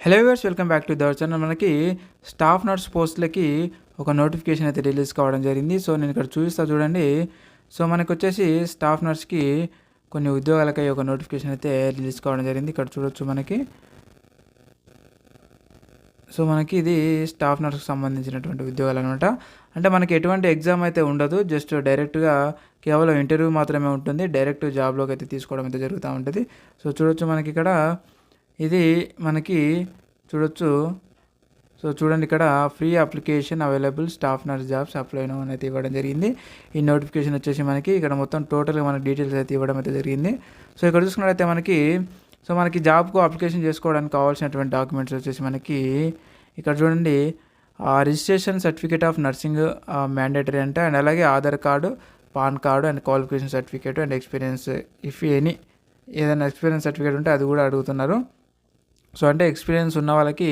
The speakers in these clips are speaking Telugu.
Hello viewers, welcome back to our channel. మనకి స్టాఫ్ నర్స్ పోస్టులకి ఒక నోటిఫికేషన్ అయితే రిలీజ్ కావడం జరిగింది. సో నేను ఇక్కడ చూపిస్తా చూడండి. సో మనకు వచ్చేసి స్టాఫ్ నర్స్కి కొన్ని ఉద్యోగాలకై ఒక నోటిఫికేషన్ అయితే రిలీజ్ కావడం జరిగింది. ఇక్కడ చూడొచ్చు మనకి. సో మనకి ఇది స్టాఫ్ నర్స్కి సంబంధించినటువంటి ఉద్యోగాలు అనమాట. అంటే మనకి ఎటువంటి ఎగ్జామ్ అయితే ఉండదు, జస్ట్ డైరెక్ట్గా కేవలం ఇంటర్వ్యూ మాత్రమే ఉంటుంది. డైరెక్ట్ జాబ్లోకి అయితే తీసుకోవడం అయితే జరుగుతూ ఉంటుంది. సో చూడొచ్చు మనకి ఇక్కడ ఇది మనకి చూడొచ్చు. సో చూడండి, ఇక్కడ free application available staff nurse jobs apply now అని అయితే ఇవ్వడం జరిగింది. ఈ నోటిఫికేషన్ వచ్చేసి మనకి ఇక్కడ మొత్తం టోటల్గా మనకి డీటెయిల్స్ అయితే ఇవ్వడం అయితే జరిగింది. సో ఇక్కడ చూసుకున్నట్లయితే మనకి జాబ్కు అప్లికేషన్ చేసుకోవడానికి కావాల్సినటువంటి డాక్యుమెంట్స్ వచ్చేసి మనకి ఇక్కడ చూడండి. Registration certificate of nursing mandatory అంటే, అండ్ అలాగే Aadhaar card, pan card and qualification certificate and experience, if ఏదైనా ఎక్స్పీరియన్స్ సర్టిఫికేట్ ఉంటే అది కూడా అడుగుతున్నారు. సో అంటే ఎక్స్పీరియన్స్ ఉన్న వాళ్ళకి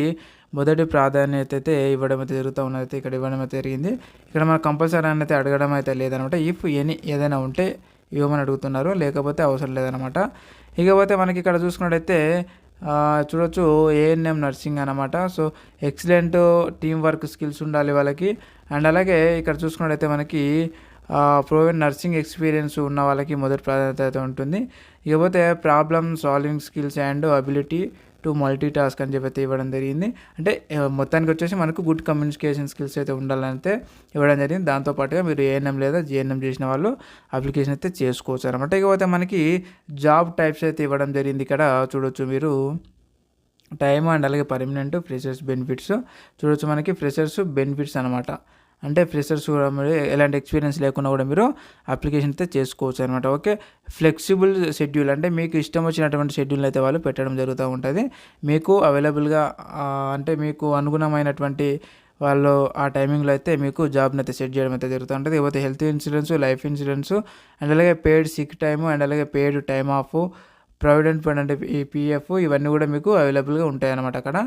మొదటి ప్రాధాన్యత అయితే ఇవ్వడం అయితే జరుగుతూ ఉన్నది. ఇక్కడ ఇవ్వడం అయితే జరిగింది. ఇక్కడ మనకు కంపల్సరీ అయితే అడగడం అయితే లేదనమాట. ఇఫ్ ఏదైనా ఉంటే ఇవ్వమని అడుగుతున్నారు, లేకపోతే అవసరం లేదనమాట. ఇకపోతే మనకి ఇక్కడ చూసుకున్నట్టయితే చూడొచ్చు ఏఎన్ఎం నర్సింగ్ అనమాట. So excellent team work skills ఉండాలి వాళ్ళకి. అండ్ అలాగే ఇక్కడ చూసుకున్నట్టయితే మనకి ప్రూవెన్ నర్సింగ్ ఎక్స్పీరియన్స్ ఉన్న వాళ్ళకి మొదటి ప్రాధాన్యత ఉంటుంది. ఇకపోతే problem solving skills and ability to multi task అని చెప్పి ఇవ్వడం జరిగింది. అంటే మొత్తానికి వచ్చేసి మనకు గుడ్ కమ్యూనికేషన్ స్కిల్స్ అయితే ఉండాలని అయితే ఇవ్వడం జరిగింది. దాంతోపాటుగా మీరు ఏఎన్ఎం లేదా జిఎన్ఎం చేసిన వాళ్ళు అప్లికేషన్ అయితే చేసుకోవచ్చు అనమాట. ఇకపోతే మనకి జాబ్ టైప్స్ అయితే ఇవ్వడం జరిగింది. ఇక్కడ చూడొచ్చు మీరు టైమ్ అండ్ అలాగే పర్మనెంట్, ఫ్రెషర్స్, బెనిఫిట్స్. చూడొచ్చు మనకి ఫ్రెషర్స్ బెనిఫిట్స్ అనమాట. అంటే ఫ్రెషర్స్ కూడా మీరు ఎలాంటి ఎక్స్పీరియన్స్ లేకుండా కూడా మీరు అప్లికేషన్ అయితే చేసుకోవచ్చు అనమాట. ఓకే, ఫ్లెక్సిబుల్ షెడ్యూల్ అంటే మీకు ఇష్టం వచ్చినటువంటి షెడ్యూల్ అయితే వాళ్ళు పెట్టడం జరుగుతూ ఉంటుంది. మీకు అవైలబుల్గా అంటే మీకు అనుగుణమైనటువంటి వాళ్ళు ఆ టైమింగ్లో అయితే మీకు జాబ్ని అయితే సెట్ చేయడం అయితే జరుగుతూ ఉంటుంది. ఇకపోతే health insurance, life insurance and అలాగే పెయిడ్ సిక్ టైము అండ్ అలాగే paid time of, provident fund అంటే ఈ పిఎఫ్, ఇవన్నీ కూడా మీకు అవైలబుల్గా ఉంటాయి అన్నమాట అక్కడ.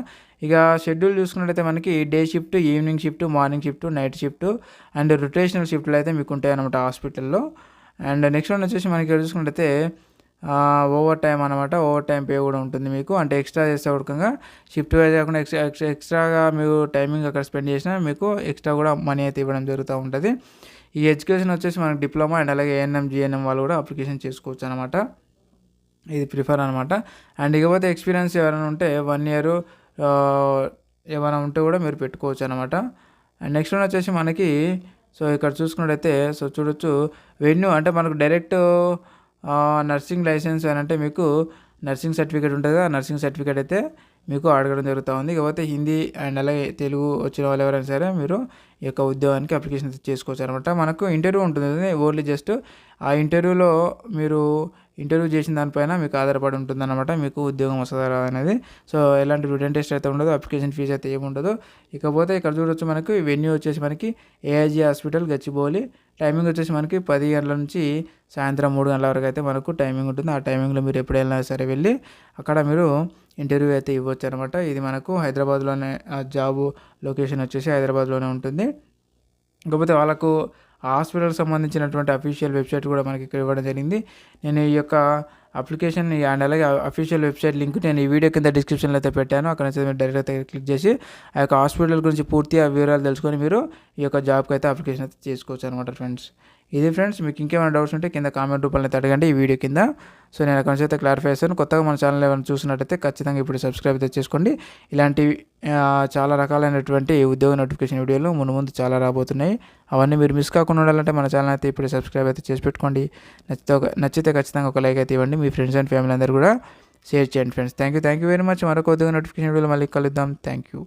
ఇక షెడ్యూల్ చూసుకున్నట్టయితే మనకి day shift, evening shift, morning shift, night shift and rotational షిఫ్ట్లు అయితే మీకు ఉంటాయి అన్నమాట హాస్పిటల్లో. అండ్ నెక్స్ట్ వన్ వచ్చేసి మనకి చూసుకున్నట్టయితే ఓవర్ టైం అనమాట. ఓవర్ టైం పే కూడా ఉంటుంది మీకు. అంటే ఎక్స్ట్రా చేస్తే ఉడకంగా షిఫ్ట్ వైజ్ కాకుండా ఎక్స్ట్రాగా మీరు టైమింగ్ అక్కడ స్పెండ్ చేసినా మీకు ఎక్స్ట్రా కూడా మనీ అయితే ఇవ్వడం జరుగుతూ ఉంటుంది. ఈ ఎడ్యుకేషన్ వచ్చేసి మనకి డిప్లొమా అండ్ అలాగే ఏఎన్ఎం, జిఎన్ఎం వాళ్ళు కూడా అప్లికేషన్ చేసుకోవచ్చు అనమాట. ఇది ప్రిఫర్ అనమాట. అండ్ ఇకపోతే ఎక్స్పీరియన్స్ ఎవరైనా ఉంటే 1 year ఏమైనా ఉంటే కూడా మీరు పెట్టుకోవచ్చు అనమాట. అండ్ నెక్స్ట్ వన్ వచ్చేసి మనకి సో ఇక్కడ చూసుకున్నట్టయితే సో చూడొచ్చు వెన్యూ అంటే మనకు డైరెక్ట్ నర్సింగ్ లైసెన్స్ అని అంటే మీకు నర్సింగ్ సర్టిఫికేట్ ఉంటుంది కదా, నర్సింగ్ సర్టిఫికేట్ అయితే మీకు అడగడం జరుగుతూ ఉంది. ఇకపోతే హిందీ అండ్ అలాగే తెలుగు వచ్చిన వాళ్ళు ఎవరైనా సరే మీరు ఈ యొక్క ఉద్యోగానికి అప్లికేషన్ చేసుకోవచ్చు అనమాట. మనకు ఇంటర్వ్యూ ఉంటుంది, ఓన్లీ జస్ట్ ఆ ఇంటర్వ్యూలో మీరు ఇంటర్వ్యూ చేసిన దానిపైన మీకు ఆధారపడి ఉంటుందన్నమాట మీకు ఉద్యోగం వస్తుందా అనేది. సో ఎలాంటి రిటన్ టెస్ట్ అయితే ఉండదు, అప్లికేషన్ ఫీజు అయితే ఏముండదు. ఇకపోతే ఇక్కడ చూడొచ్చు మనకి వెన్యూ వచ్చేసి మనకి ఏఐజీ హాస్పిటల్, గచ్చిబౌలి. టైమింగ్ వచ్చేసి మనకి 10 గంటల నుంచి సాయంత్రం 3 గంటల వరకు అయితే మనకు టైమింగ్ ఉంటుంది. ఆ టైమింగ్లో మీరు ఎప్పుడైనా సరే వెళ్ళి అక్కడ మీరు ఇంటర్వ్యూ అయితే ఇవ్వచ్చు అనమాట. ఇది మనకు హైదరాబాద్లోనే జాబు లొకేషన్ వచ్చేసి హైదరాబాద్లోనే ఉంటుంది. ఇకపోతే వాళ్ళకు హాస్పిటల్కి సంబంధించినటువంటి అఫీషియల్ వెబ్సైట్ కూడా మనకి ఇక్కడ ఇవ్వడం జరిగింది. నేను ఈ యొక్క అప్లికేషన్ అండ్ అలాగే అఫీషియల్ వెబ్సైట్ లింక్ నేను ఈ వీడియో కింద డిస్క్రిప్షన్లో అయితే పెట్టాను. అక్కడ నుంచి మీరు డైరెక్ట్ అయితే క్లిక్ చేసి ఆ యొక్క హాస్పిటల్ గురించి పూర్తిగా వివరాలు తెలుసుకొని మీరు ఈ యొక్క జాబ్కి అయితే అప్లికేషన్ అయితే చేసుకోవచ్చు అనమాట ఫ్రెండ్స్. ఇది ఫ్రెండ్స్, మీకు ఇంకేమైనా డౌట్స్ ఉంటే కింద కామెంట్ రూపంలో అయితే అడగండి ఈ వీడియో కింద. సో నేను అక్కడ నుంచి అయితే క్లారిఫై చేస్తాను. కొత్తగా మన ఛానల్ ఏమైనా చూసినట్టయితే ఖచ్చితంగా ఇప్పుడు సబ్స్క్రైబ్ అయితే చేసుకోండి. ఇలాంటి చాలా రకాలైనటువంటి ఉద్యోగ నోటిఫికేషన్ వీడియోలు ముందు చాలా రాబోతున్నాయి. అవన్నీ మీరు మిస్ కాకుండా ఉండాలంటే మన ఛానల్ అయితే ఇప్పుడు సబ్స్క్రైబ్ అయితే చేసి పెట్టుకోండి. నచ్చితే ఖచ్చితంగా ఒక లైక్ అయితే ఇవ్వండి. మీ ఫ్రెండ్స్ అండ్ ఫ్యామిలీ అందరూ కూడా షేర్ చేయండి friends. Thank you very much. మరొక ఉద్యోగ నోటిఫికేషన్ వీడియోలో మళ్ళీ కలుద్దాం. Thank you.